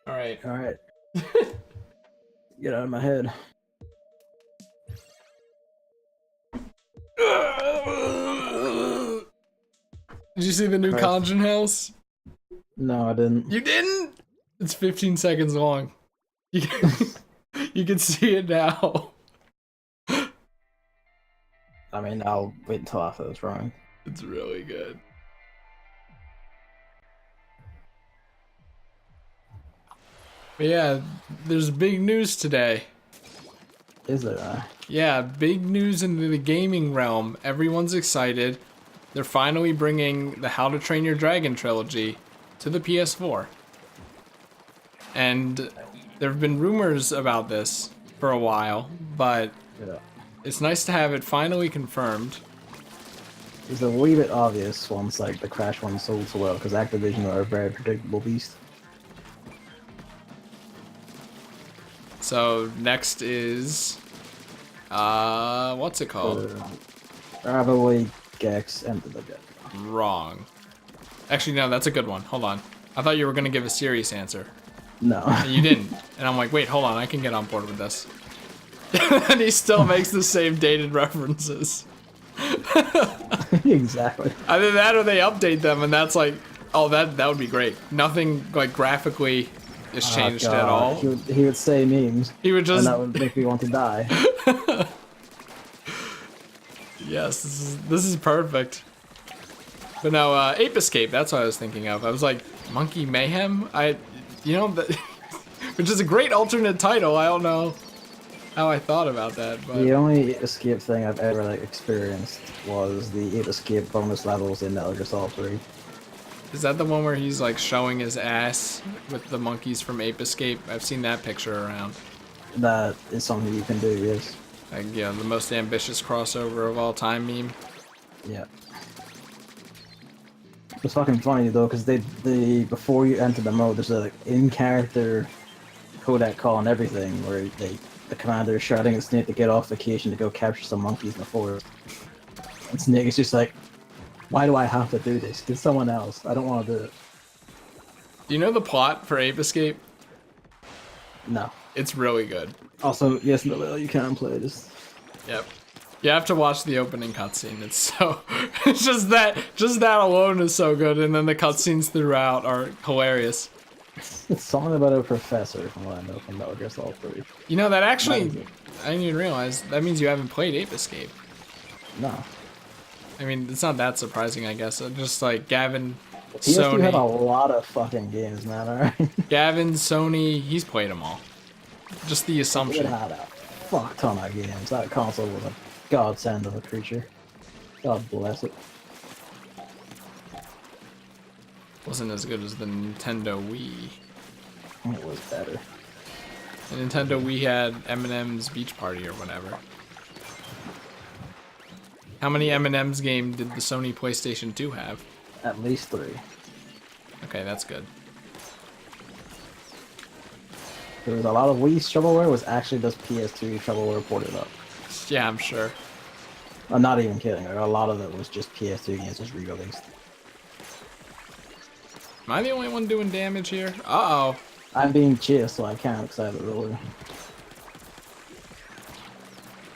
All right. All right. Get out of my head. Did you see the new Christ. Conjun house? No, I didn't. You didn't? It's 15 seconds long. You can, you can see it now. I mean, I'll wait until after this drawing. It's really good. But yeah, there's big news today. Is there? Yeah, big news in the gaming realm. Everyone's excited. They're finally bringing the How to Train Your Dragon trilogy to the PS4. And there have been rumors about this for a while, but Yeah. it's nice to have it finally confirmed. It's a wee bit obvious once like the Crash one sold so well, because Activision are a very predictable beast. So next is what's it called? Probably Gex Enter the Dead. Wrong. Actually, no, that's a good one. Hold on. I thought you were gonna give a serious answer. No. And you didn't. And I'm like, wait, hold on, I can get on board with this. And he still makes the same dated references. Exactly. Either that or they update them, and that's like, oh, that would be great. Nothing like graphically is changed at all. He would say memes. He would just. And that would make me want to die. Yes, this is perfect. But no, Ape Escape. That's what I was thinking of. I was like, Monkey Mayhem. Which is a great alternate title. I don't know how I thought about that, but The only escape thing I've ever like experienced was the 8 escape bonus levels in Metal Gear Solid 3. is that the one where he's like showing his ass with the monkeys from Ape Escape? I've seen that picture around. That is something you can do, yes. Like, yeah, the most ambitious crossover of all time meme. Yeah. It's fucking funny though, because they before you enter the mode, there's a like, in-character codec call and everything, where the commander is shouting at Snake to get off vacation to go capture some monkeys in the forest. And Snake is just like, why do I have to do this? Get someone else. I don't want to do it. Do you know the plot for Ape Escape? No. It's really good. Also, yes, no, you can play this. Yep. You have to watch the opening cutscene. It's so it's just that alone is so good, and then the cutscenes throughout are hilarious. It's something about a professor from what I know from Metal Gear Solid 3. You know that actually, I didn't even realize that means you haven't played Ape Escape. No. I mean, it's not that surprising, I guess. Just like Gavin, PS2 had a Sony, lot of fucking games, man. Alright. Gavin, Sony, he's played them all. Just the It assumption. had a fuck ton of games. That console was a godsend of a creature. God bless it. Wasn't as good as the Nintendo Wii. It was better. The Nintendo Wii had Eminem's Beach Party or whatever. How many Eminem's game did the Sony PlayStation 2 have? At least 3. Okay, that's good. There was a lot of Wii shovelware was actually just PS2 shovelware ported up. Yeah, I'm sure. I'm not even kidding. A lot of it was just PS2 games just re-released. Am I the only one doing damage here? Uh-oh. I'm being chased, so I can't because I have a roller.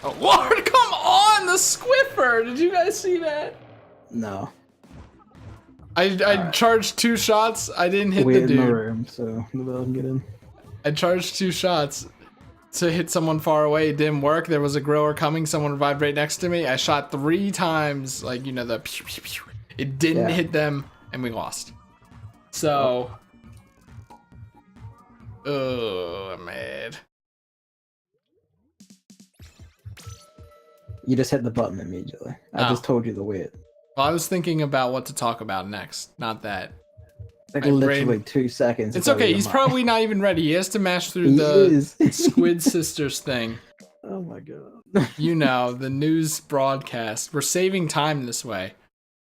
Oh, Lord, come on! The Squiffer! Did you guys see that? No. I charged 2 shots. I didn't hit We're the in the dude. room, so nobody can get in. I charged 2 shots to hit someone far away. It didn't work. There was a grower coming. Someone revived right next to me. I shot 3 times, like, you know, the pew, pew, pew. It didn't hit them, and we lost. So, oh, I'm mad. You just hit the button immediately. I just told you the way. Well, I was thinking about what to talk about next, not that. Like My literally brain- 2 seconds. It's until okay. you're He's mine. probably not even ready. He has to mash through He the is. Squid Sisters thing. Oh my god. You know, the news broadcast. We're saving time this way.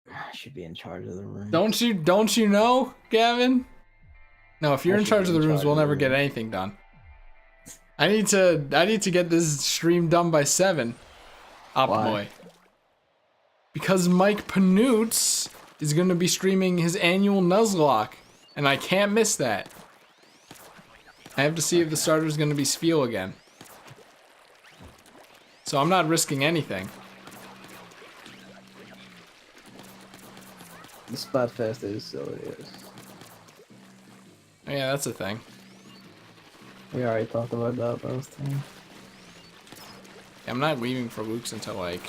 I should be in charge of the room. Don't you know, Gavin? No, if you're I in should charge be of the in rooms, charge we'll of the never get room. anything done. I need to get this stream done by 7. Optimally. Because Mike Panoots is going to be streaming his annual Nuzlocke, and I can't miss that. I have to see if the starter is going to be Spheal again. So I'm not risking anything. The Splatfest is so it is. Oh, yeah, that's a thing. We already talked about that last time. Yeah, I'm not leaving for Luke's until like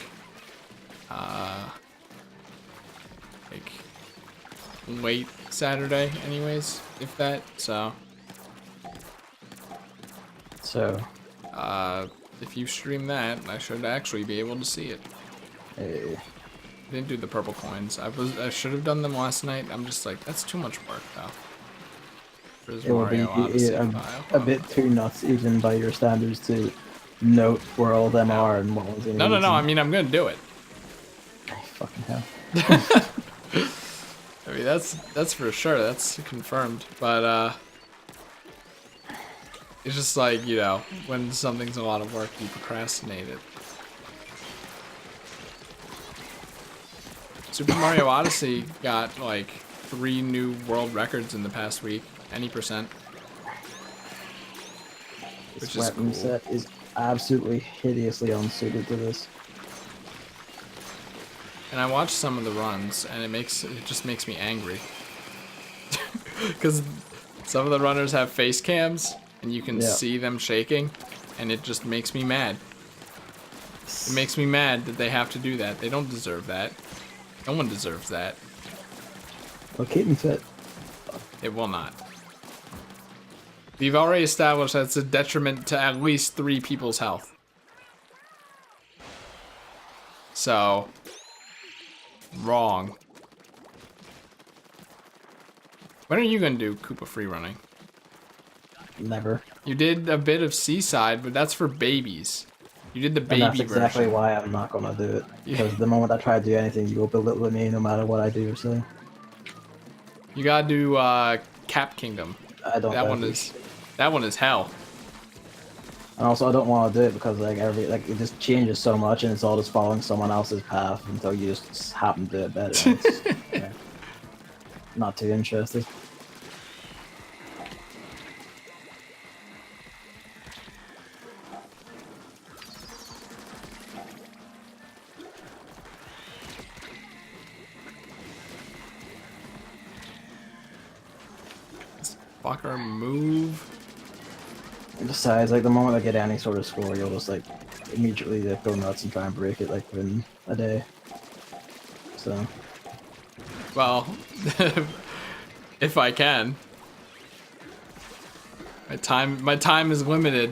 late Saturday anyways, if that, so. So. If you stream that, I should actually be able to see it. Hey. Didn't do the purple coins. I should have done them last night. I'm just like, that's too much work though. For his It will be Mario Odyssey a file. bit too nuts, even by your standards, to note where all them are and what ones. No. I mean, I'm gonna do it. Fucking hell. I mean, that's for sure. That's confirmed. But it's just like, you know, when something's a lot of work, you procrastinate it. Super Mario Odyssey got like 3 new world records in the past week. Any %. This Which is weapon cool. set is absolutely hideously unsuited to this. And I watched some of the runs, and it just makes me angry. Because some of the runners have face cams, and you can see them shaking, and it just makes me mad. It makes me mad that they have to do that. They don't deserve that. No one deserves that. Well, keep me fit. It will not. We've already established that it's a detriment to at least 3 people's health. So, wrong. When are you gonna do Koopa free running? Never. You did a bit of Seaside, but that's for babies. You did the baby and that's exactly version. why I'm not gonna do it. Because the moment I try to do anything, you will belittle me no matter what I do or say. You gotta do Cap Kingdom. I don't. That one is hell. And also, I don't want to do it because it just changes so much, and it's all just following someone else's path until you just happen to do it better. And it's, not too interested. Fucker, move. And besides, like the moment I get any sort of score, you'll just like immediately go nuts and try and break it like within a day. So. Well, if I can. My time is limited.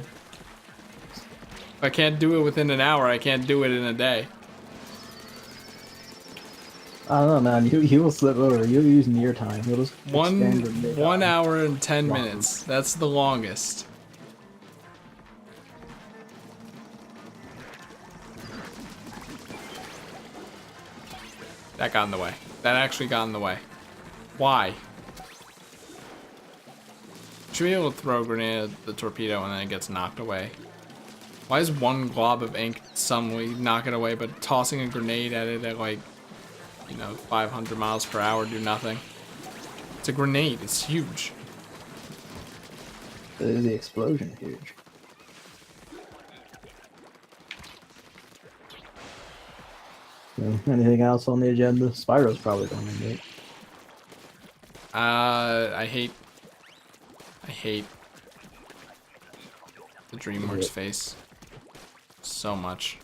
If I can't do it within an hour, I can't do it in a day. I don't know, man. You will slip over. You'll use near time. You'll just one hour and 10 minutes. That's the longest. That got in the way. That actually got in the way. Why? Should be able to throw a grenade at the torpedo and then it gets knocked away. Why is one glob of ink suddenly knock it away, but tossing a grenade at it at like, 500 miles per hour do nothing? It's a grenade. It's huge. The explosion is huge. Anything else on the agenda? Spyro's probably going to be. I hate the DreamWorks face so much.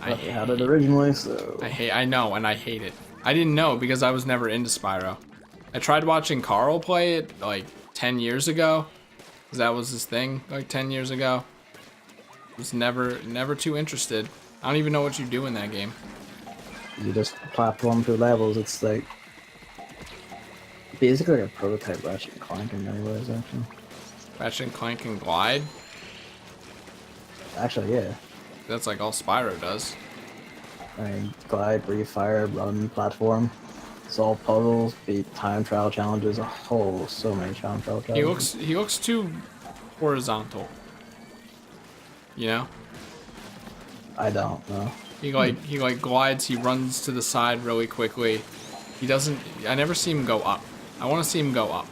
I had it originally, so I know, and I hate it. I didn't know because I was never into Spyro. I tried watching Carl play it like 10 years ago, because that was his thing like 10 years ago. Was never too interested. I don't even know what you do in that game. You just platform through levels. It's like basically like a prototype Ratchet and Clank in many ways, actually. Ratchet and Clank and Glide? Actually, yeah. That's like all Spyro does. I mean, glide, breathe, fire, run, platform. Solve puzzles, beat time trial challenges. Oh, so many time trial challenges. He looks too horizontal. You know? I don't know. He like glides, he runs to the side really quickly. He doesn't, I never see him go up. I want to see him go up.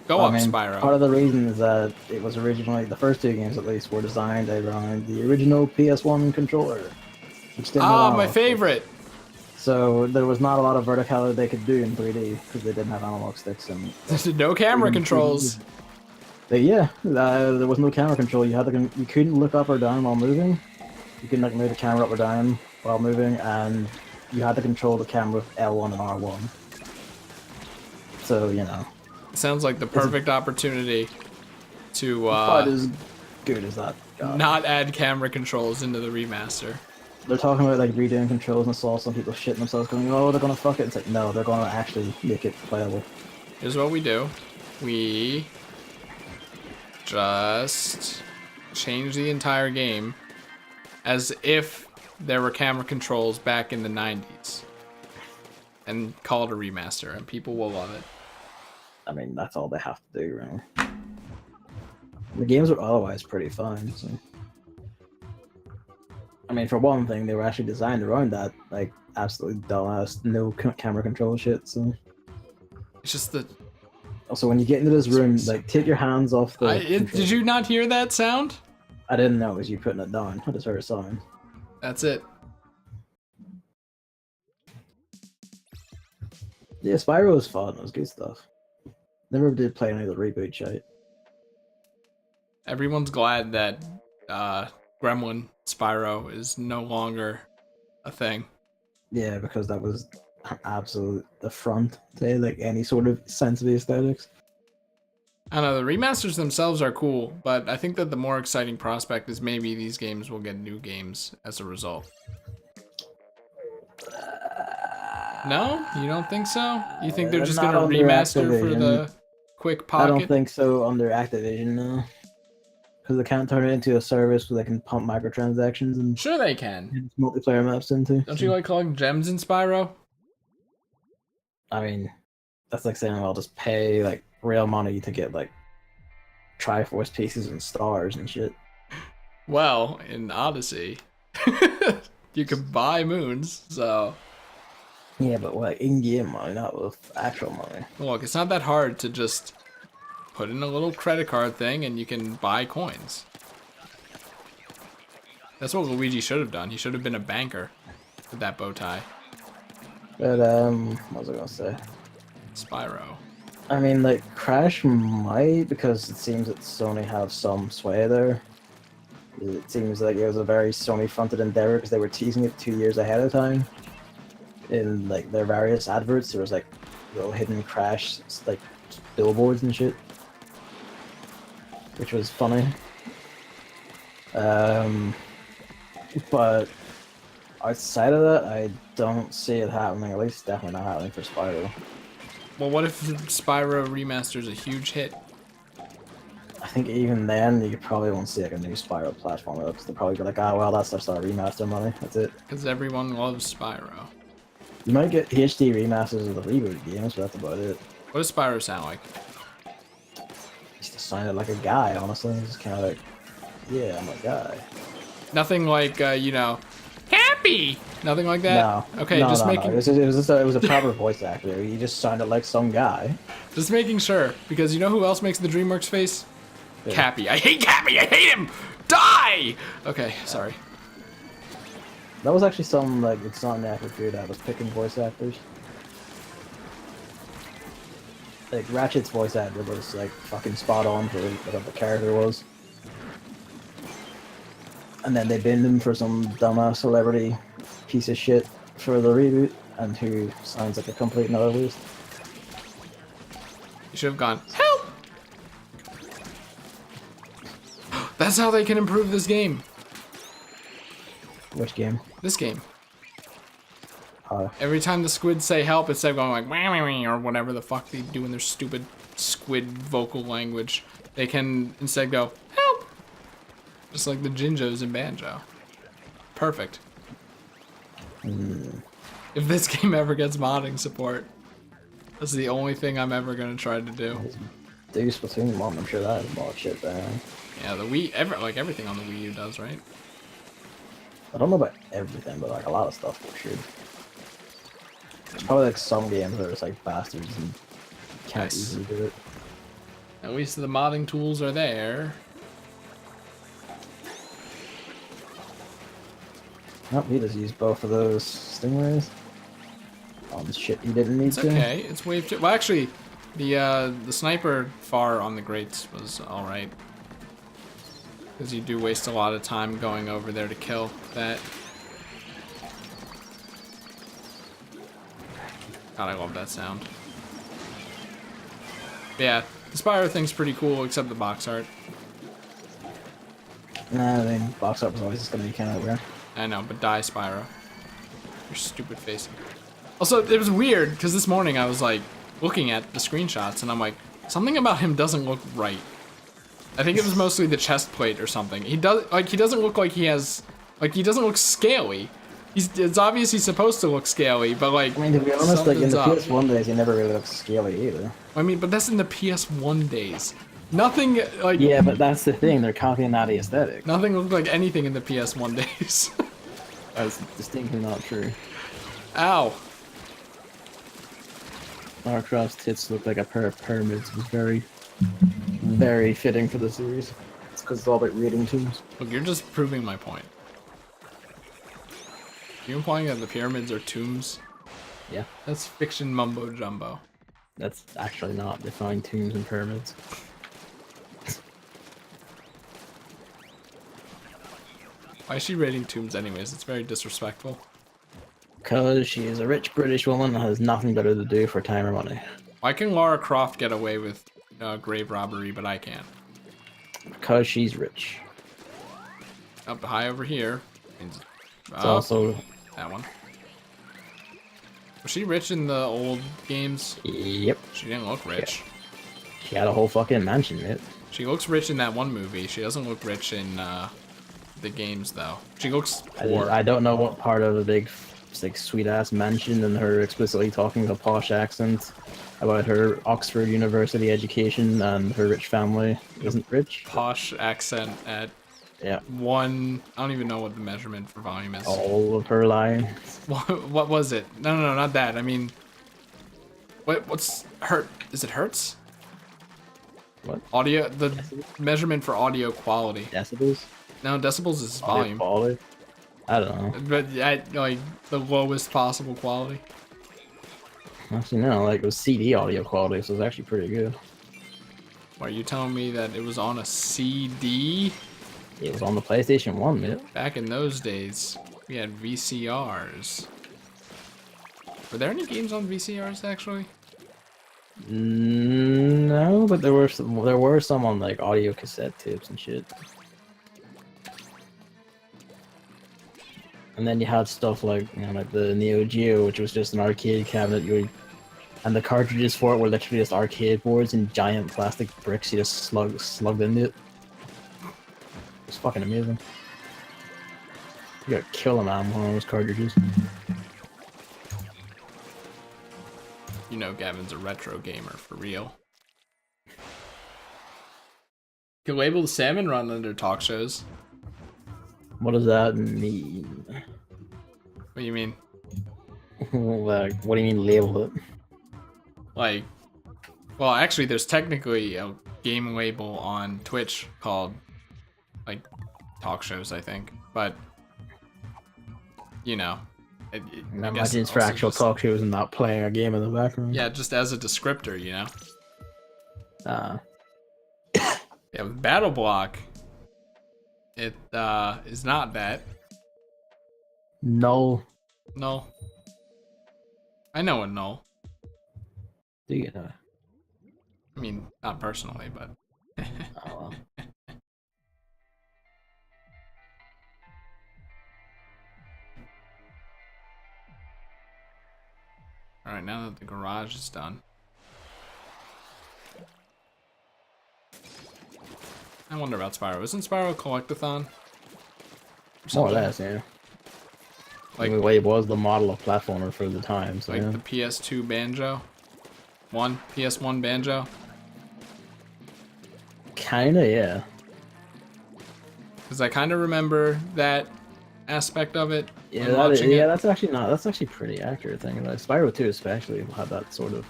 Go I up, mean, Spyro. part of the reason is that it was originally, the first 2 games at least, were designed around the original PS1 controller, which didn't have My analog sticks. favorite. So there was not a lot of verticality they could do in 3D because they didn't have analog sticks. And No camera even 3D controls. there was no camera control. You couldn't look up or down while moving. You couldn't like move the camera up or down while moving, and you had to control the camera with L1 and R1. So Sounds like the perfect opportunity to quite as good as that. not add camera controls into the remaster. They're talking about like redoing controls, and I saw some people shitting themselves going, "Oh, they're gonna fuck it." It's like, no, they're gonna actually make it playable. Here's what we do. We just change the entire game as if there were camera controls back in the 90s. And call it a remaster, and people will love it. I mean, that's all they have to do, really. The games are otherwise pretty fun. So. I mean, for one thing, they were actually designed around that, like, absolutely dumbass, no camera control shit, so... It's just the... Also, when you get into this room, like, take your hands off the... Did you not hear that sound? I didn't know it was you putting it down. I just heard a sound. That's it. Yeah, Spyro was fun. It was good stuff. Never did play any of the reboot shit. Everyone's glad that Gremlin Spyro is no longer a thing. Yeah, because that was an absolute affront to like any sort of sense of the aesthetics. I don't know, the remasters themselves are cool, but I think that the more exciting prospect is maybe these games will get new games as a result. No? You don't think so? You think they're just gonna remaster for the quick pocket? I don't think so under Activision, no. Because they can't turn it into a service where they can pump microtransactions and sure they can. Multiplayer maps into. Don't you like collecting gems in Spyro? I mean, that's like saying I'll just pay like real money to get like Triforce pieces and stars and shit. Well, in Odyssey, you can buy moons, so... Yeah, but like in-game money, not with actual money. Look, it's not that hard to just put in a little credit card thing and you can buy coins. That's what Luigi should have done. He should have been a banker with that bow tie. But what was I gonna say? Spyro. I mean, like Crash might, because it seems that Sony have some sway there. It seems like it was a very Sony-fronted endeavor because they were teasing it 2 years ahead of time. In like their various adverts, there was like little hidden Crash like billboards and shit, which was funny. But outside of that, I don't see it happening. At least definitely not happening for Spyro. Well, what if Spyro Remaster is a huge hit? I think even then, you probably won't see like a new Spyro platform because they're probably like, ah, well, that's just our remaster money. That's it. Because everyone loves Spyro. You might get HD remasters of the reboot games, but that's about it. What does Spyro sound like? He just sounded like a guy, honestly. He's just kind of like, yeah, I'm a guy. Nothing like, happy! Nothing like that? No. Okay, no, just no, making... No. It was a proper voice actor. He just sounded like some guy. Just making sure, because you know who else makes the DreamWorks face? Yeah. Cappy. I hate Cappy! I hate him! Die! Okay, sorry. That was actually some, like, Insomniac recruit that was picking voice actors. Like, Ratchet's voice actor was, like, fucking spot on for what the character was. And then they binned him for some dumbass celebrity piece of shit for the reboot, and who sounds like a complete nuther waste. You should have gone, help! That's how they can improve this game. Which game? This game. Every time the squids say help, instead of going like wah, wah, wah, or whatever the fuck they do in their stupid squid vocal language, they can instead go help, just like the Jinjos in Banjo. Perfect. If this game ever gets modding support, that's the only thing I'm ever gonna try to do. Do Splatoon 1, I'm sure that is mod shit there. Yeah, the Wii, everything on the Wii U does, right? I don't know about everything, but like a lot of stuff for sure. There's probably like some games that are just like bastards and can't easily do it. At least the modding tools are there. Oh, he just used both of those stingrays. All the shit he didn't need It's to. okay. It's wave 2. Well, actually, the sniper far on the grates was all right. Because you do waste a lot of time going over there to kill that. God, I love that sound. But yeah, the Spyro thing's pretty cool, except the box art. Nah, I mean, box art was always just gonna be kind of weird. I know, but die, Spyro. Your stupid face. Also, it was weird, because this morning I was, like, looking at the screenshots, and I'm like, something about him doesn't look right. I think it was mostly the chest plate or something. He doesn't look like he has, like, he doesn't look scaly. It's obvious he's supposed to look scaly, but, like, I mean, to be honest, like, in the up. PS1 days, he never really looked scaly either. I mean, but that's in the PS1 days. Nothing, like... Yeah, but that's the thing, they're copying that aesthetic. Nothing looked like anything in the PS1 days. That's distinctly not true. Ow. Lara Croft's tits look like a pair of pyramids. It was very, very fitting for the series. It's because it's all about reading tombs. Look, you're just proving my point. You implying that the pyramids are tombs? Yeah. That's fiction mumbo jumbo. That's actually not defined tombs and pyramids. Why is she raiding tombs anyways? It's very disrespectful. Because she is a rich British woman and has nothing better to do for time or money. Why can Lara Croft get away with grave robbery, but I can't? Because she's rich. Up high over here. It's Also... that one. Was she rich in the old games? Yep. She didn't look rich. Yeah. She had a whole fucking mansion, mate. She looks rich in that one movie. She doesn't look rich in the games, though. She looks poor. I don't know what part of the big, like, sweet-ass mansion and her explicitly talking with a posh accent about her Oxford University education and her rich family isn't rich. Posh accent at Yeah. one... I don't even know what the measurement for volume is. All of her lines. What was it? No, not that. I mean... What's... Is it hertz? What? Audio... The Decibels? measurement for audio quality. Decibels? No, decibels is Audio volume. quality? I don't know. But at, like, the lowest possible quality. Actually, no, like, it was CD audio quality, so it's actually pretty good. Are you telling me that it was on a CD? It was on the PlayStation 1, mate. Back in those days, we had VCRs. Were there any games on VCRs, actually? No, but there were some on, like, audio cassette tapes and shit. And then you had stuff like, you know, like the Neo Geo, which was just an arcade cabinet. And the cartridges for it were literally just arcade boards and giant plastic bricks you just slugged into it. It was fucking amazing. You gotta kill a man with one of those cartridges. You know Gavin's a retro gamer, for real. Can label the Salmon run under talk shows. What does that mean? What do you mean? Like, what do you mean label it? Like, well, actually, there's technically a game label on Twitch called, like, talk shows, I think. But, you know. I guess imagine it's for also actual just, talk shows and not playing a game in the background. Yeah, just as a descriptor, you know? Yeah, with Battle Block, it is not that. No. No. I know a null. Do you know? I mean, not personally, but... Oh, well. Alright, now that the garage is done. I wonder about Spyro. Isn't Spyro a collectathon? More or less, yeah. Like, Anyway, it was the model of platformer for the time, so like yeah. the PS2 Banjo? PS1 Banjo? Kinda, yeah. Because I kind of remember that aspect of it. Yeah, when watching it. that's actually pretty accurate thing. Like Spyro 2 especially had that sort of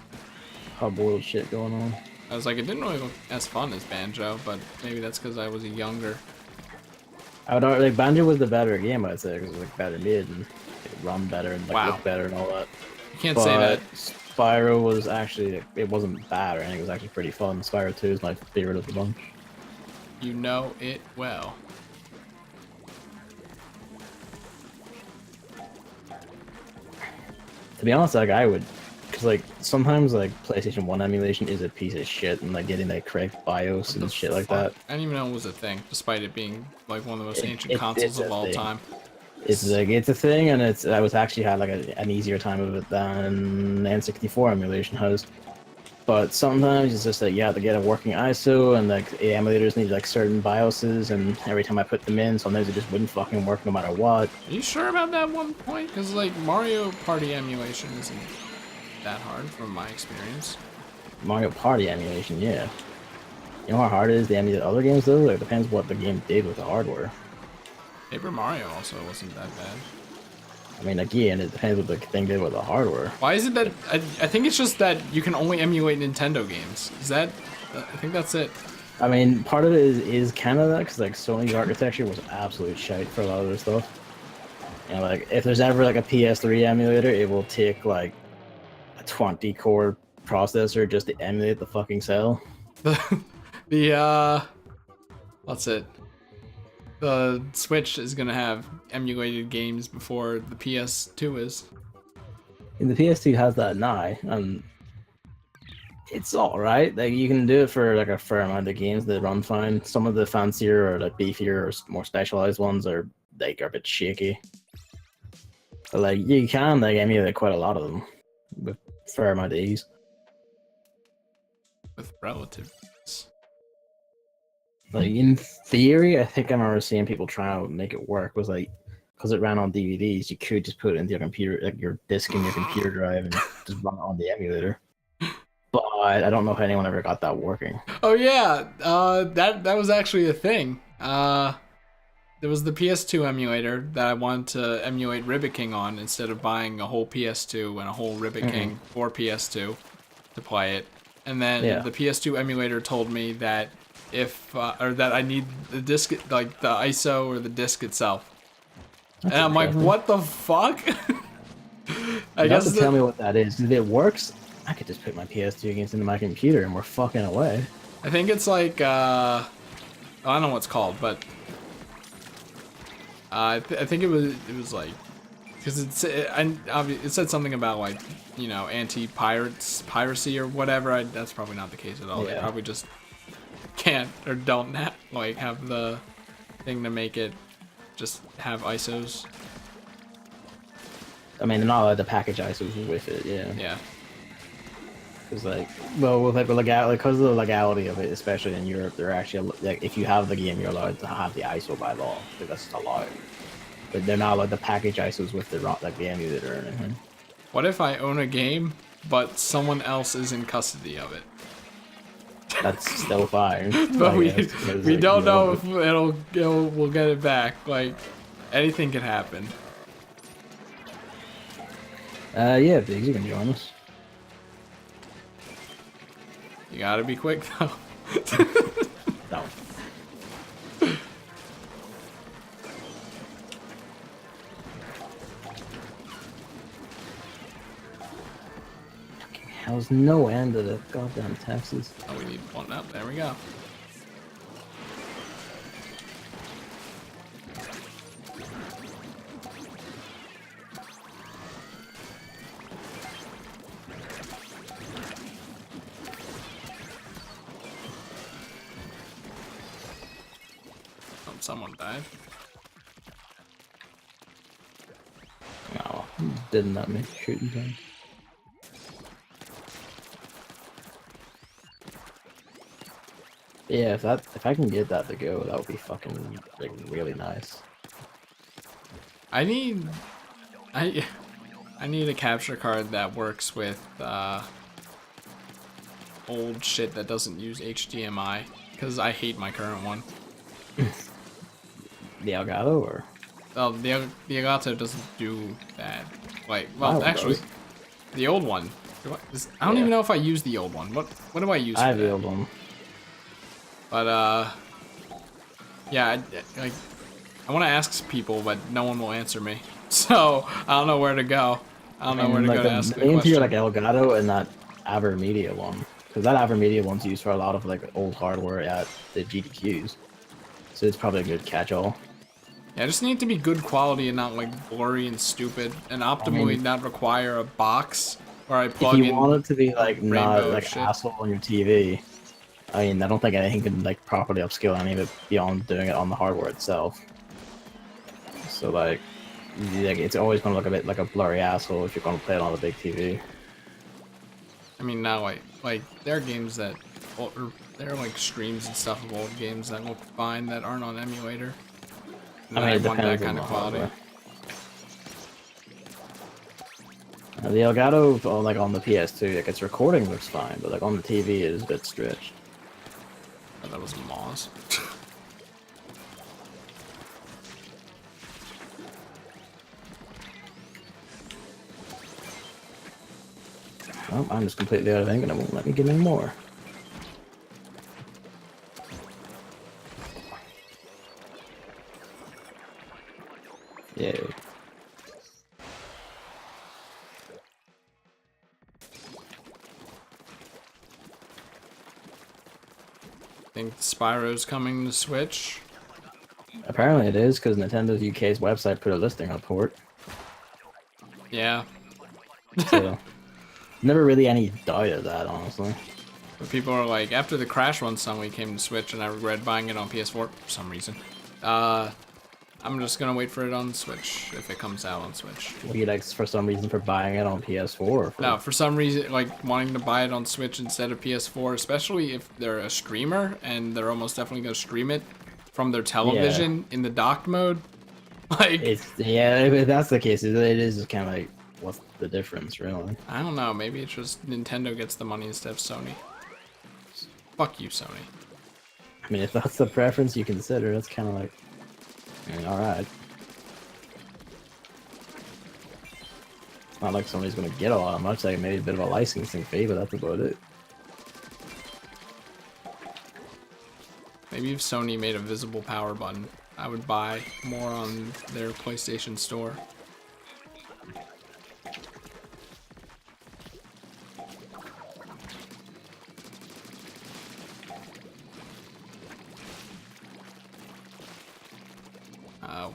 hub world shit going on. I was like, it didn't really look as fun as Banjo, but maybe that's because I was younger. I would argue, like, Banjo was the better game, I'd say, because it was like better made and it run better and like Wow. looked better and all that. You can't say that. Spyro was actually, it wasn't bad or anything, it was actually pretty fun. Spyro 2 is my favorite of the bunch. You know it well. To be honest, like, I would, because like, sometimes like PlayStation 1 emulation is a piece of shit and like getting that correct BIOS and shit like that. I didn't even know it was a thing, despite it being like one of the most ancient consoles of all time. It's like, it's a thing, and I was actually had like an easier time of it than N64 emulation has. But sometimes it's just that you have to get a working ISO, and like the emulators need like certain BIOSes, and every time I put them in, sometimes it just wouldn't fucking work no matter what. Are you sure about that one point? Because like Mario Party emulation isn't that hard from my experience. Mario Party emulation, yeah. You know how hard it is to emulate other games though? Like, it depends what the game did with the hardware. Paper Mario also wasn't that bad. I mean, again, it depends what the thing did with the hardware. Why is it that I think it's just that you can only emulate Nintendo games? Is that? I think that's it. I mean, part of it is kind of that, because like Sony's architecture was absolute shite for a lot of their stuff. You know, like if there's ever like a PS3 emulator, it will take like a 20-core processor just to emulate the fucking cell. What's it? The Switch is gonna have emulated games before the PS2 is. And the PS2 has that now, and it's all right. Like, you can do it for like a fair amount of games that run fine. Some of the fancier or like beefier or more specialized ones are like a bit shaky. But like, you can like emulate quite a lot of them with a fair amount of ease. With relative. Like, in theory, I think I remember seeing people try to make it work. Was like, because it ran on DVDs, you could just put it into your computer, like your disc in your computer drive, and just run it on the emulator. But I don't know if anyone ever got that working. Oh yeah, that was actually a thing. There was the PS2 emulator that I wanted to emulate Ribbit King on instead of buying a whole PS2 and a whole Ribbit King for PS2 to play it. And then the PS2 emulator told me that or that I need the disc, like the ISO or the disc itself. That's and I'm like, what the fuck? I guess tell me what that is. If it works, I could just put my PS2 games into my computer and we're fucking away. I think it's like, I don't know what it's called, but I think it was like, because it said something about like, you know, piracy or whatever. That's probably not the case at all. Yeah. They probably just can't or don't have the thing to make it just have ISOs. I mean, they're not allowed to package ISOs with it, yeah. Yeah. Because like, well, with like legality, because of the legality of it, especially in Europe, they're actually like, if you have the game, you're allowed to have the ISO by law. Because that's allowed. But they're not allowed to package ISOs with the emulator or anything. What if I own a game, but someone else is in custody of it? That's still fine. But we don't know if we'll get it back. Like, anything can happen. Yeah, Biggs, you can join us. You gotta be quick though. No. How's no end of the goddamn taxes? Oh, we need one up. There we go. Oh, someone died. Oh, didn't let me shooting time. Yeah, if I can get that to go, that would be fucking like really nice. I need a capture card that works with old shit that doesn't use HDMI, because I hate my current one. The Elgato or? Oh, the Elgato doesn't do that. Like, well, actually, the old one I don't even know if I use the old one. What do I use? I for have the that? old one. But yeah, I want to ask people, but no one will answer me. So I don't know where to go. I don't know where to like go to ask the the main tier, question. like Elgato and that Avermedia one, because that Avermedia one's used for a lot of like old hardware at the GDQs, so it's probably a good catch-all. Yeah, I just need it to be good quality and not like blurry and stupid, and optimally mean, not require a box where I If plug you in want it to be a like not rainbow like shit. asshole on your TV, I mean, I don't think anything can like properly upscale any of it beyond doing it on the hardware itself. So like it's always going to look a bit like a blurry asshole if you're going to play it on a big TV. I mean, now like there are games that, or there are like streams and stuff of old games that look fine that aren't on emulator. And I mean, I it want that depends on kind the of quality. hardware. The Elgato, like on the PS2, like its recording looks fine, but like on the TV, it is a bit stretched. Oh, that was a Moz. Oh, I'm just completely out of ink and it won't let me get any more. Yay. Think Spyro's coming to Switch. Apparently it is, because Nintendo's UK's website put a listing on port. Yeah. So, never really any doubt of that, honestly. But people are like, after the Crash one suddenly came to Switch, and I regret buying it on PS4 for some reason. I'm just gonna wait for it on Switch if it comes out on Switch. Were you like for some reason for buying it on PS4? Or for... No, for some reason, like wanting to buy it on Switch instead of PS4, especially if they're a streamer and they're almost definitely gonna stream it from their television in the docked mode. Like, yeah, if that's the case, it is just kind of like, what's the difference, really? I don't know. Maybe it's just Nintendo gets the money instead of Sony. Fuck you, Sony. I mean, if that's the preference you consider, that's kind of like, I mean, all right. It's not like Sony's gonna get a lot much. Like maybe a bit of a licensing fee, but that's about it. Maybe if Sony made a visible power button, I would buy more on their PlayStation Store.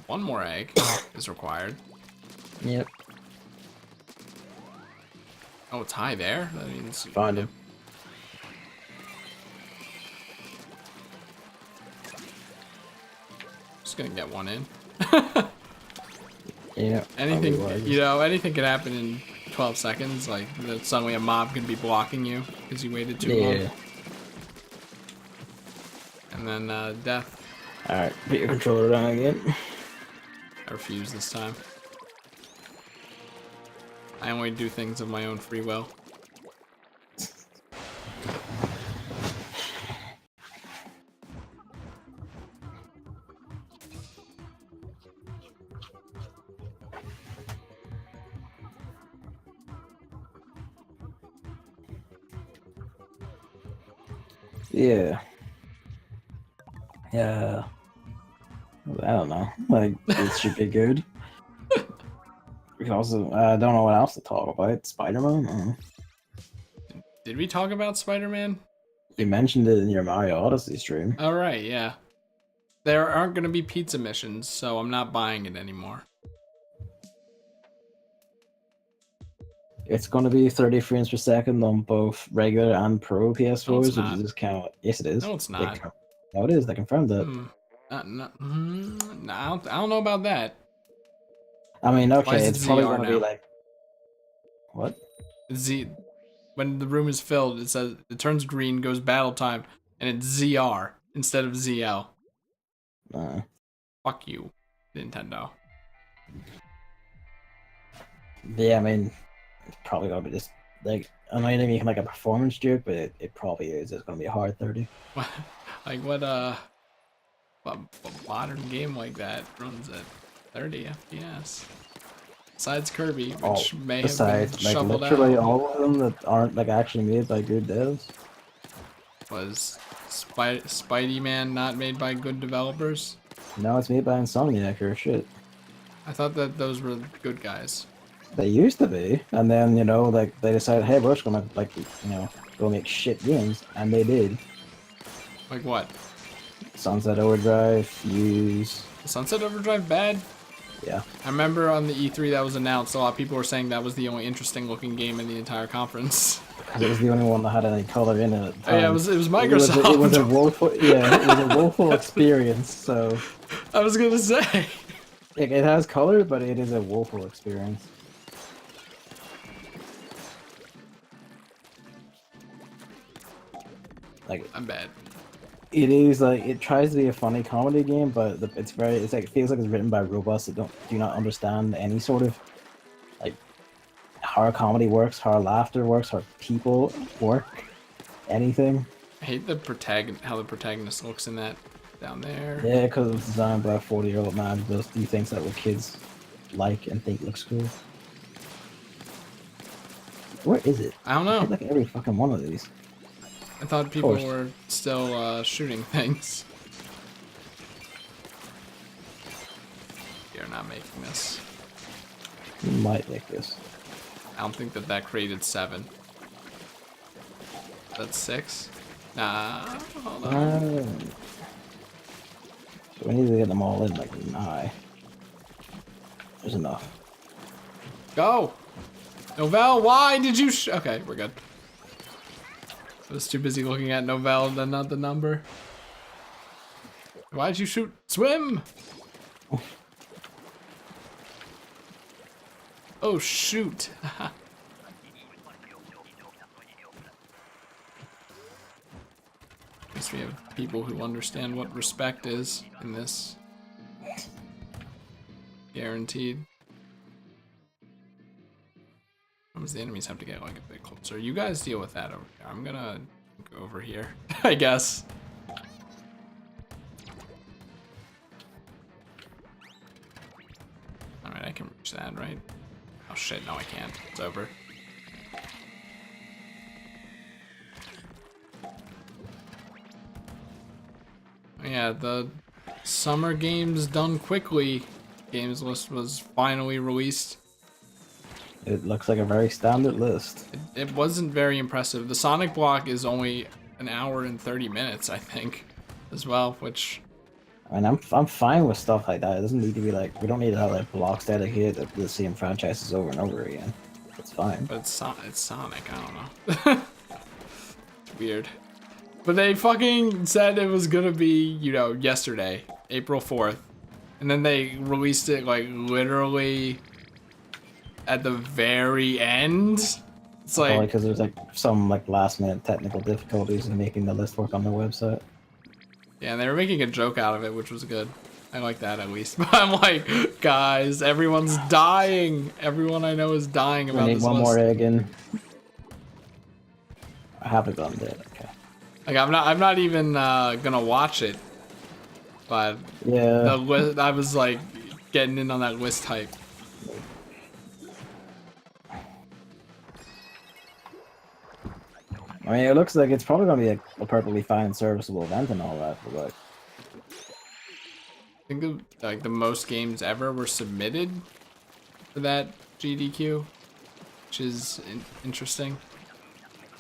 One more egg is required. Yep. Oh, it's high there? That means... Find him. Just gonna get one in. Yeah. Anything, you know, anything could happen in 12 seconds. Like, suddenly a mob could be blocking you because you waited too long. And then, death. Alright, put your controller down again. I refuse this time. I only do things of my own free will. Yeah. Yeah. I don't know. Like, it should be good. We can also, I don't know what else to talk about. Spider-Man? Did we talk about Spider-Man? You mentioned it in your Mario Odyssey stream. All right, yeah. There aren't going to be pizza missions, so I'm not buying it anymore. It's going to be 30 frames per second on both regular and pro PS4s. No, it's not. Which is kind of, yes, it is. No, it's not. No, it is. They confirmed it. No, I don't know about that. I mean, okay, it's probably ZR going to be like... What? When the room is filled, it says it turns green, goes battle time, and it's ZR instead of ZL. Fuck you, Nintendo. Yeah, I mean, it's probably gonna be just like, I know you're making like a performance joke, but it probably is. It's gonna be a hard 30. Like what modern game like that runs at 30 FPS? Besides Kirby, All which may have been besides, like shuffled literally out, all of them that aren't like actually made by good devs. was Spidey Man not made by good developers? No, it's made by Insomniac or shit. I thought that those were good guys. They used to be, and then you know, like they decided, hey, we're just gonna like go make shit games, and they did. Like what? Sunset Overdrive, Fuse. Is Sunset Overdrive bad? Yeah. I remember on the E3 that was announced, a lot of people were saying that was the only interesting looking game in the entire conference. Because it was the only one that had any color in it at the time. Oh, yeah, it was Microsoft. It was a woeful, yeah, it was a woeful experience. So I was gonna say. it has color, but it is a woeful experience. Like I'm bad. it is like it tries to be a funny comedy game, but it's like it feels like it's written by robots that do not understand any sort of like how comedy works, how laughter works, how people work, anything. I hate the how the protagonist looks in that down there. Yeah, because it was designed by a 40-year-old man who does do things that what kids like and think looks cool. Where is it? I don't I know. like every fucking one of these. I thought people were still shooting things. You're not making this. You might like this. I don't think that created 7. That's 6? Nah, hold on. So we need to get them all in like an eye. There's enough. Go! Novell, why did you okay, we're good. I was too busy looking at Novell and not the number. Why'd you shoot? Swim! Oh, shoot. Guess we have people who understand what respect is in this. Guaranteed. Sometimes the enemies have to get like a bit closer. You guys deal with that over here. I'm gonna go over here, I guess. Alright, I can reach that, right? Oh shit, no I can't. It's over. Yeah, the Summer Games Done Quickly games list was finally released. It looks like a very standard list. It wasn't very impressive. The Sonic block is only an hour and 30 minutes, I think, as well, which... I mean, I'm fine with stuff like that. It doesn't need to be like, we don't need to have like blocks dedicated to the same franchises over and over again. It's fine. But it's Sonic, I don't know. It's weird. But they fucking said it was gonna be, you know, yesterday, April 4th. And then they released it like literally at the very end. It's like probably because there's like some like last minute technical difficulties in making the list work on their website. Yeah, and they were making a joke out of it, which was good. I like that at least. But I'm like, guys, everyone's dying. Everyone I know is dying about I need this one list. more egg in. I haven't done it. Okay. Like I'm not even gonna watch it. But Yeah. the list, I was like getting in on that list hype. I mean, it looks like it's probably gonna be like a perfectly fine and serviceable event and all that, but like, I think of, like the most games ever were submitted for that GDQ, which is interesting.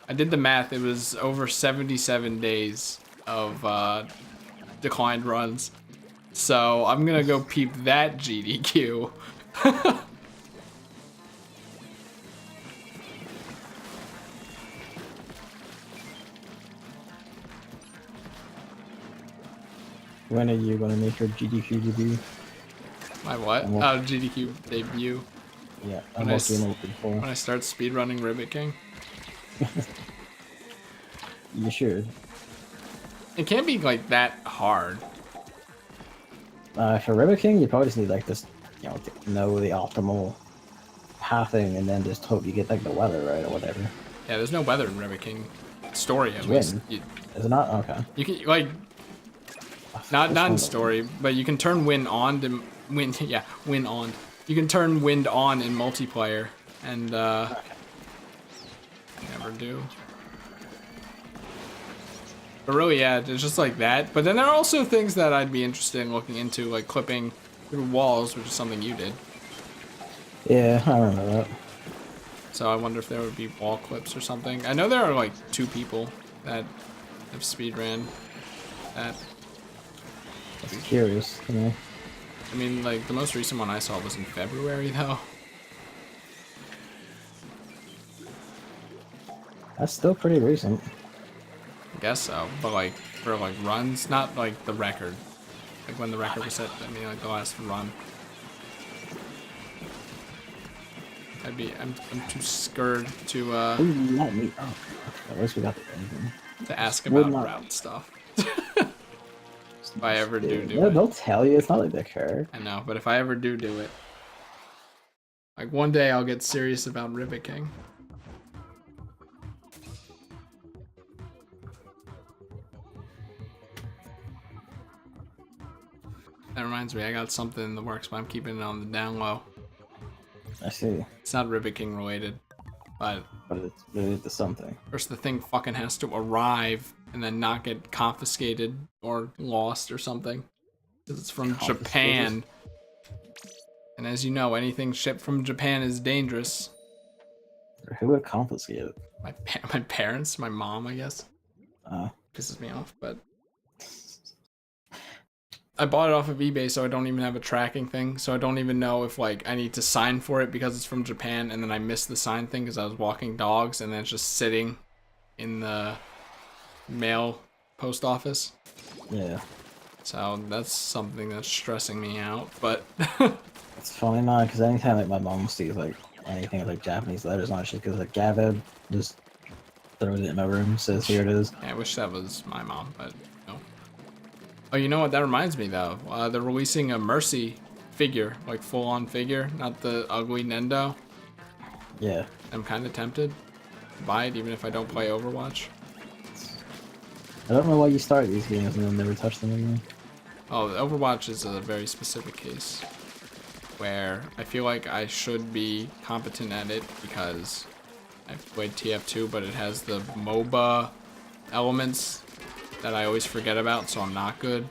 I did the math. It was over 77 days of declined runs. So I'm gonna go peep that GDQ. when are you gonna make your GDQ debut? My what? And Oh, GDQ debut. Yeah, I'm looking for. When I start speedrunning Ribbit King. You should. It can't be like that hard. For Ribbit King, you probably just need like this, you know, to know the optimal pathing, and then just hope you get like the weather right or whatever. Yeah, there's no weather in Ribbit King story at It's least. wind. Is it not? Okay. You can like not in story, but you can turn wind on to wind. Yeah, wind on. You can turn wind on in multiplayer, and I never do. But really, yeah, it's just like that. But then there are also things that I'd be interested in looking into, like clipping through walls, which is something you did. Yeah, I remember that. So I wonder if there would be wall clips or something. I know there are like 2 people that have speedran that. That's curious to me. I mean, like, the most recent one I saw was in February, though. That's still pretty recent. I guess so, but like, for like runs, not like the record. Like when the record was set, I mean, like the last run. I'm too scared to, Ooh, let me. Oh, at least we got the engine. to ask about route stuff. If I ever do it. They'll tell you. It's not like they care. I know, but if I ever do it, like one day I'll get serious about Rivet King. That reminds me, I got something in the works, but I'm keeping it on the down low. I see. It's not Rivet King related, but it's related to something. First, the thing fucking has to arrive and then not get confiscated or lost or something. Because it's from Japan. And as you know, anything shipped from Japan is dangerous. Who would confiscate it? My parents, my mom, I guess. Pisses me off, but I bought it off of eBay, so I don't even have a tracking thing. So I don't even know if like I need to sign for it because it's from Japan, and then I missed the sign thing because I was walking dogs, and then it's just sitting in the mail post office. Yeah. So that's something that's stressing me out, but it's funny now because anytime like my mom sees like anything with like Japanese letters on it, she goes like Gavin, just throws it in my room, says here it is. Yeah, I wish that was my mom, but no. Oh, you know what? That reminds me though. They're releasing a Mercy figure, like full-on figure, not the ugly Nendo. Yeah. I'm kind of tempted to buy it, even if I don't play Overwatch. I don't know why you start these games and then never touch them again. Oh, Overwatch is a very specific case where I feel like I should be competent at it because I've played TF2, but it has the MOBA elements that I always forget about, so I'm not good.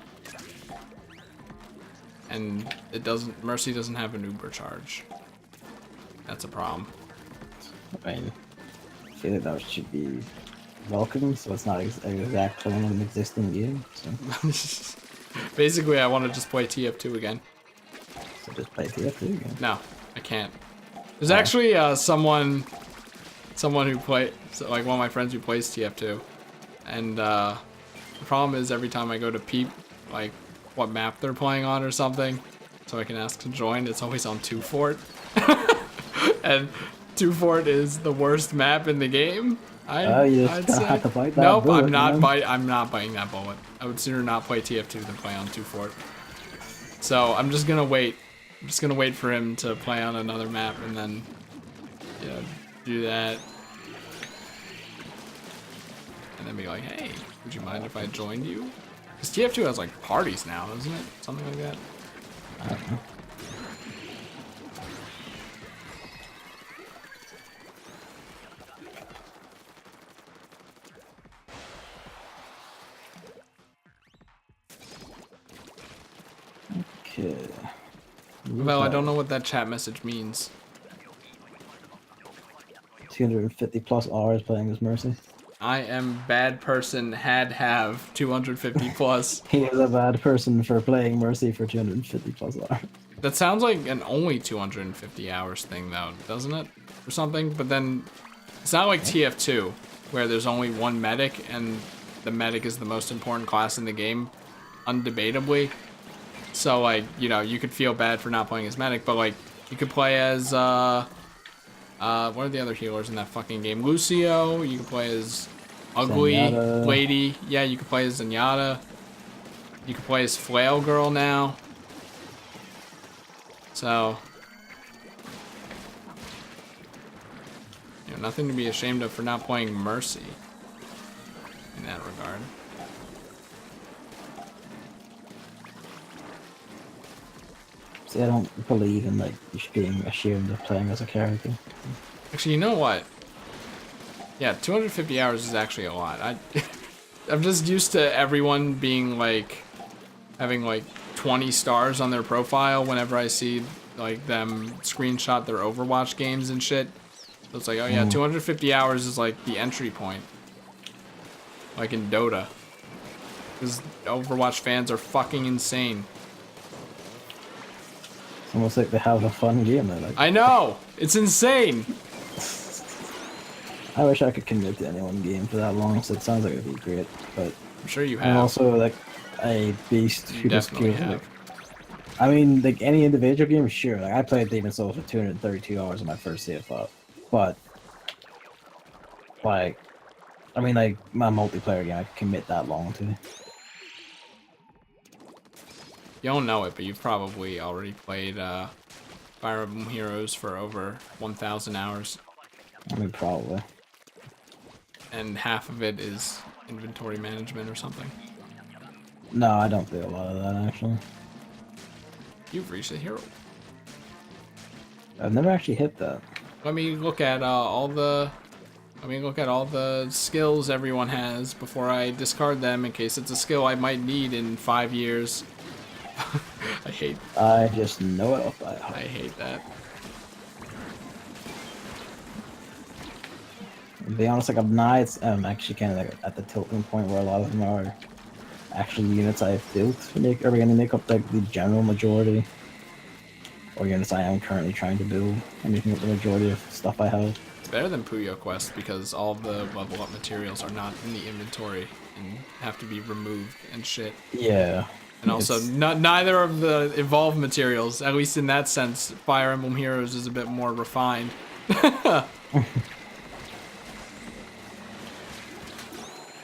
And it doesn't, Mercy doesn't have an Uber charge. That's a problem. I mean, I feel like that should be welcome, so it's not an exact clone of an existing game. So. Basically, I want to just play TF2 again. So just play TF2 again? No, I can't. There's actually someone who like one of my friends who plays TF2, and the problem is every time I go to peep like what map they're playing on or something, so I can ask to join, it's always on 2 Fort, and 2 Fort is the worst map in the game. I'd say. Have to bite that nope, bullet, I'm not biting that bullet. I would sooner not play TF2 than play on 2 Fort. So I'm just gonna wait. I'm just gonna wait for him to play on another map and then do that. And then be like, hey, would you mind if I joined you? Because TF2 has like parties now, doesn't it? Something like that. I don't know. Okay. Well, I don't know what that chat message means. 250 plus hours playing as Mercy. I am bad person, have 250 plus. He is a bad person for playing Mercy for 250 plus hours. That sounds like an only 250 hours thing though, doesn't it? Or something, but then it's not like TF2, where there's only one medic and the medic is the most important class in the game, undebatably. So like, you know, you could feel bad for not playing as medic, but like, you could play as, what are the other healers in that fucking game? Lucio, you could play as Ugly Zenyatta. Lady. Yeah, you could play as Zenyatta. You could play as Flail Girl now. So, you know, nothing to be ashamed of for not playing Mercy in that regard. See, I don't believe in like just being ashamed of playing as a character. Actually, you know what? Yeah, 250 hours is actually a lot. I'm just used to everyone being like having like 20 stars on their profile whenever I see like them screenshot their Overwatch games and shit. So it's like, oh yeah, 250 hours is like the entry point. Like in Dota. Because Overwatch fans are fucking insane. It's almost like they have a fun game. Like, I know! It's insane! I wish I could commit to any one game for that long, so it sounds like it'd be great. But I'm sure you have. I'm also like a beast You who just definitely feels have. like. I mean, like any individual game, sure. Like I played Demon's Souls for 232 hours in my first save up, but like, I mean, like my multiplayer game, I could commit that long to. You don't know it, but you've probably already played Fire Emblem Heroes for over 1,000 hours. I mean, probably. And half of it is inventory management or something. No, I don't do a lot of that actually. You've reached a hero. I've never actually hit that. Let me look at all the skills everyone has before I discard them in case it's a skill I might need in 5 years. I just know it off by heart. I hate that. To be honest, like I'm actually kind of like at the tilting point where a lot of them are actually units I've built are going to make up like the general majority, or units I am currently trying to build, and making up the majority of stuff I have. It's better than Puyo Quest because all of the level up materials are not in the inventory and have to be removed and shit. Yeah. And also, neither of the evolved materials, at least in that sense, Fire Emblem Heroes is a bit more refined.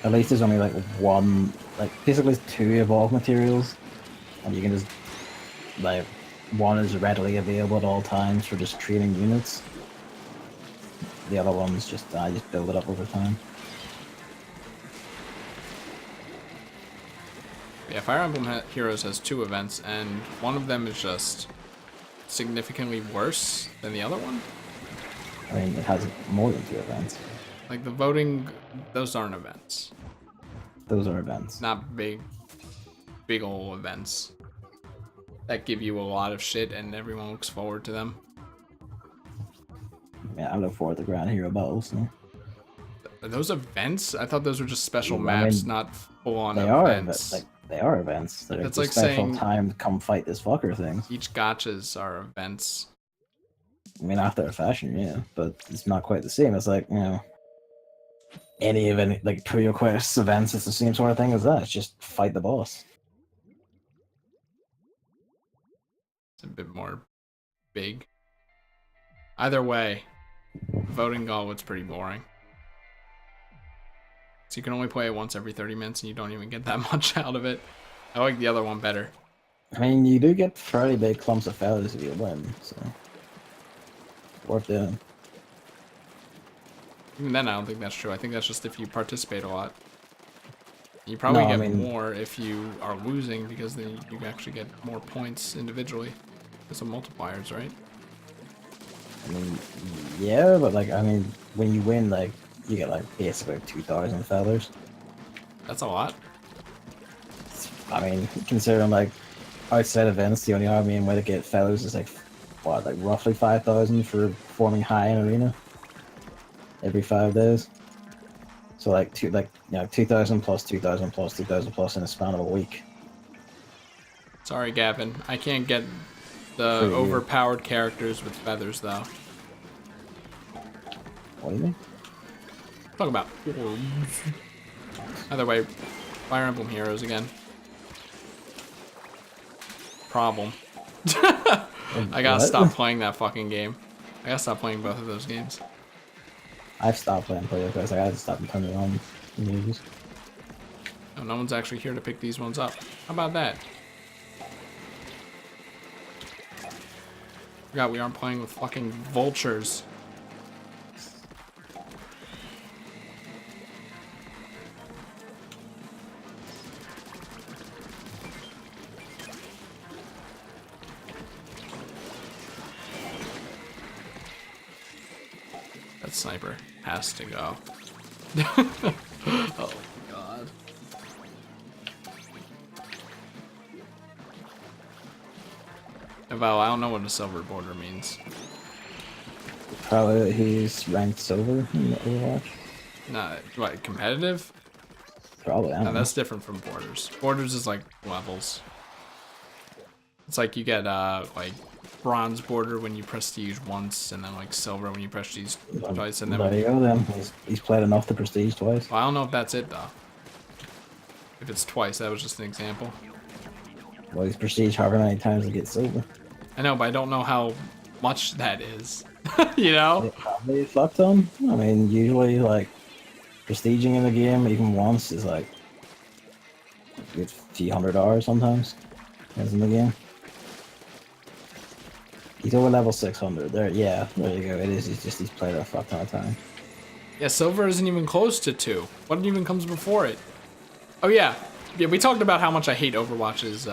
At least there's only like one, like basically 2 evolved materials, and you can just like one is readily available at all times for just training units. The other one's just I just build it up over time. Yeah, Fire Emblem Heroes has 2 events, and one of them is just significantly worse than the other one. I mean, it has more than 2 events. Like the voting, those aren't events. Those are events. Not big ol' events that give you a lot of shit and everyone looks forward to them. Yeah, I look forward to Grand Hero battles. So. Are those events? I thought those were just special maps, not full-on events. They are events. They're That's like special saying time to come fight this fucker things. Each gotchas are events. I mean, after a fashion, yeah, but it's not quite the same. It's like, you know, any event, like Puyo Quest events, it's the same sort of thing as that. It's just fight the boss. It's a bit more big. Either way, voting Gauntlet's pretty boring. So you can only play it once every 30 minutes and you don't even get that much out of it. I like the other one better. I mean, you do get fairly big clumps of feathers if you win, so worth doing. Even then, I don't think that's true. I think that's just if you participate a lot. You probably get more if you are losing because then you actually get more points individually. Because of multipliers, right? I mean, yeah, but like, I mean, when you win, like, you get like basically 2,000 feathers. That's a lot. I mean, considering like outside events, the only main way to get feathers is like what, like roughly 5,000 for forming high in arena every 5 days. So like 2,000 plus 2,000 plus 2,000 plus in a span of a week. Sorry, Gavin. I can't get the overpowered characters with feathers though. What do you mean? Talk about orbs. Either way, Fire Emblem Heroes again. Problem. I gotta stop playing that fucking game. I gotta stop playing both of those games. I've stopped playing Puyo Quest. I gotta stop and turn it on. Oh, no one's actually here to pick these ones up. How about that? Forgot we aren't playing with fucking vultures. sniper has to go. Oh my god. Well, I don't know what a silver border means. Probably he's ranked silver in the Overwatch. Nah, what, competitive? Probably, I No, don't know. that's different from borders. Borders is like levels. It's like you get like bronze border when you prestige once, and then like silver when you prestige twice, and then There you go then. He's played enough to prestige twice. well, I don't know if that's it though. If it's twice, that was just an example. Well, he's prestige however many times to get silver. I know, but I don't know how much that is. You know? It probably fucked him. I mean, usually like prestiging in the game even once is like a few $100 sometimes. As in the game. He's over level 600. There, yeah, there you go. It is. He's played a fuck ton of time. Yeah, silver isn't even close to 2. What even comes before it? Oh yeah, yeah. We talked about how much I hate Overwatch's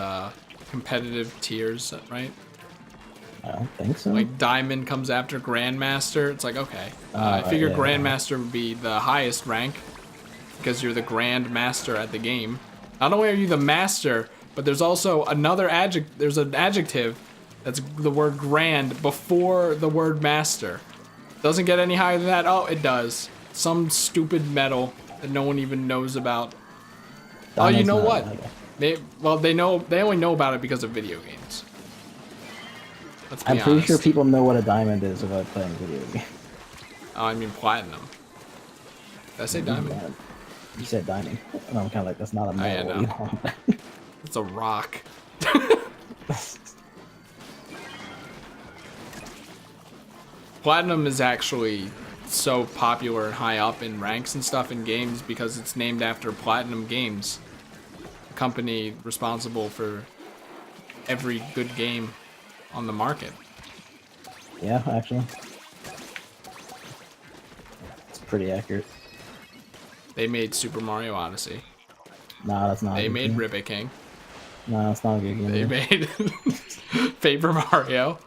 competitive tiers, right? I don't think so. Like Diamond comes after Grandmaster. It's like, okay. I figured yeah. Grandmaster would be the highest rank because you're the Grandmaster at the game. Not only are you the master, but there's also another adjective. There's an adjective that's the word grand before the word master. Doesn't get any higher than that. Oh, it does. Some stupid metal that no one even knows about. Oh, you know what? They only know about it because of video games. Let's be I'm pretty honest. sure people know what a diamond is without playing video games. Oh, I mean platinum. Did I say diamond? You said diamond. And I'm kind of like, that's not a yeah, metal. no. It's a rock. Platinum is actually so popular and high up in ranks and stuff in games because it's named after Platinum Games, a company responsible for every good game on the market. Yeah, actually. It's pretty accurate. They made Super Mario Odyssey. Nah, that's not. They a good made game. Ribbit King. Nah, that's not a good game. They made Paper Mario.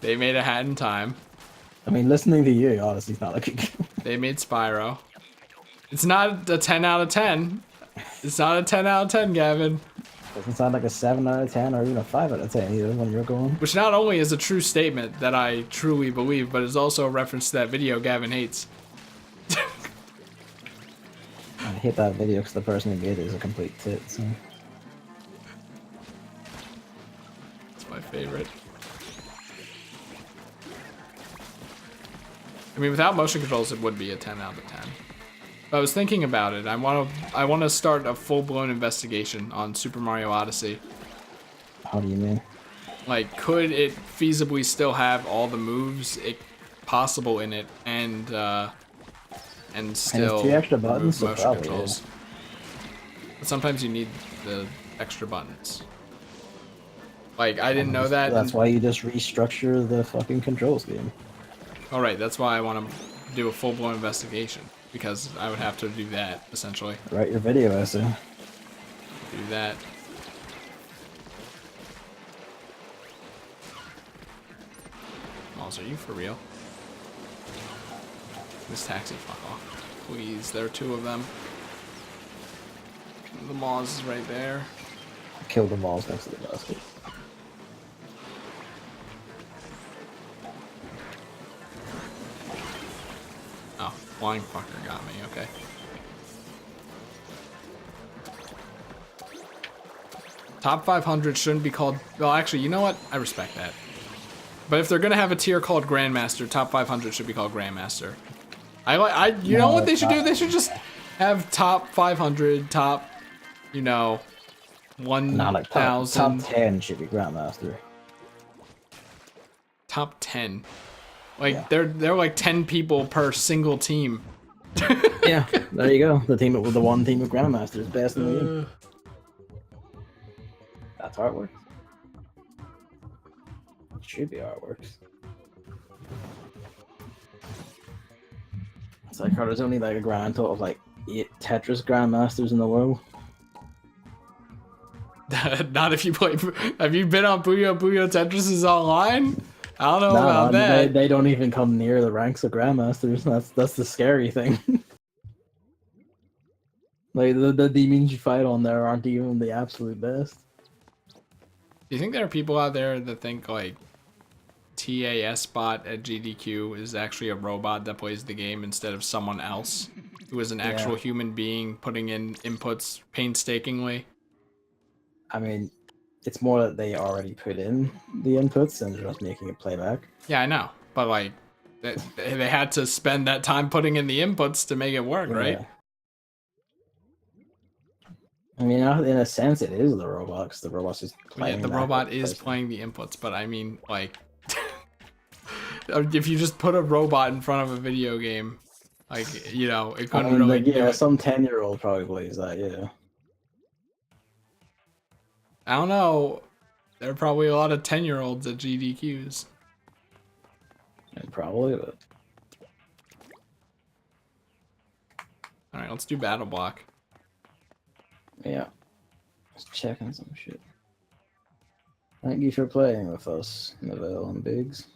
They made A Hat in Time. I mean, listening to you, honestly, it's not a good game. They made Spyro. It's not a 10 out of 10. It's not a 10 out of 10, Gavin. Doesn't sound like a 7 out of 10 or even a 5 out of 10 either when you're going. Which not only is a true statement that I truly believe, but is also a reference to that video Gavin hates. I hate that video because the person who made it is a complete tit, so. It's my favorite. I mean, without motion controls, it would be a 10 out of 10. But I was thinking about it. I want to start a full-blown investigation on Super Mario Odyssey. How do you mean? Like, could it feasibly still have all the moves possible in it, and still And 2 extra buttons, so motion probably controls? But sometimes you need the extra buttons. Like, I didn't know that. That's why you just restructure the fucking control scheme. All right, that's why I want to do a full-blown investigation, because I would have to do that essentially. Write your video essay. Do that. Malls, are you for real? This taxi, fuck off. Please, there are 2 of them. The Moz is right there. Kill the balls next to the basket. Oh, flying fucker got me, okay. Top 500 shouldn't be called... Well, actually, you know what? I respect that. But if they're gonna have a tier called Grandmaster, top 500 should be called Grandmaster. You know what they should do? They should just have top 500, top, you know, 1,000. Not like top 10 should be Grandmaster. Top 10. Like, Yeah. they're like 10 people per single team. Yeah, there you go. The one team of Grandmaster is best in the game. That's how it works. It should be how it works. It's like how there's only like a grand total of like 8 Tetris Grandmasters in the world. Not if you play... Have you been on Puyo Puyo Tetris is online? I don't know No, about that. they don't even come near the ranks of grandmasters. That's the scary thing. Like the demons you fight on there aren't even the absolute best. Do you think there are people out there that think like TAS bot at GDQ is actually a robot that plays the game instead of someone else who is an actual human being putting in inputs painstakingly? I mean, it's more that they already put in the inputs and they're just making it play back. Yeah, I know, but like they had to spend that time putting in the inputs to make it work, right? I mean, in a sense, it is the robot, 'cause the robot's just Yeah, playing the back robot what the is person- playing the inputs, but I mean, like, if you just put a robot in front of a video game, like, you know, it couldn't really do it. some 10-year-old probably plays that, yeah. I don't know. There are probably a lot of 10-year-olds at GDQs. And probably, but All right, let's do Battle Block. yeah. Just checking some shit. Thank you for playing with us, Neville and Biggs.